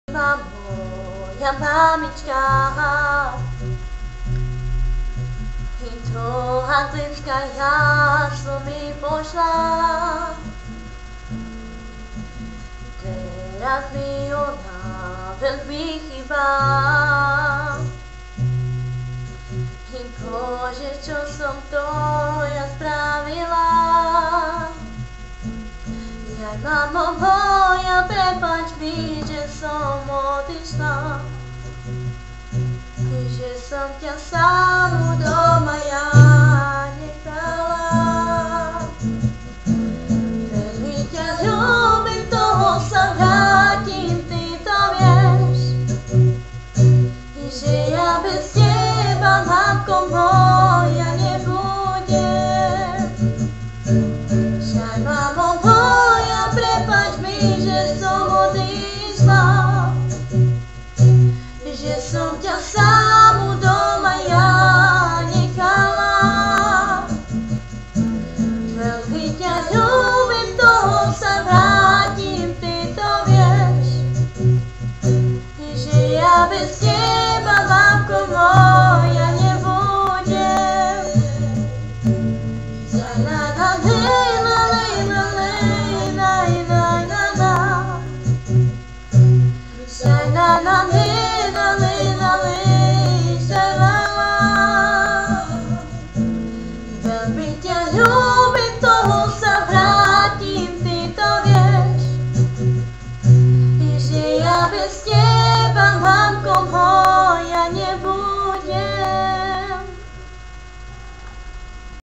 Moja mamička i to anglická ja som mi pošla. Teraz mi ona veľmi chýba. I Bože, čo som to ja spravila. Jaj, mamo moja, prepáč mi, že som odišla, že som ťa samú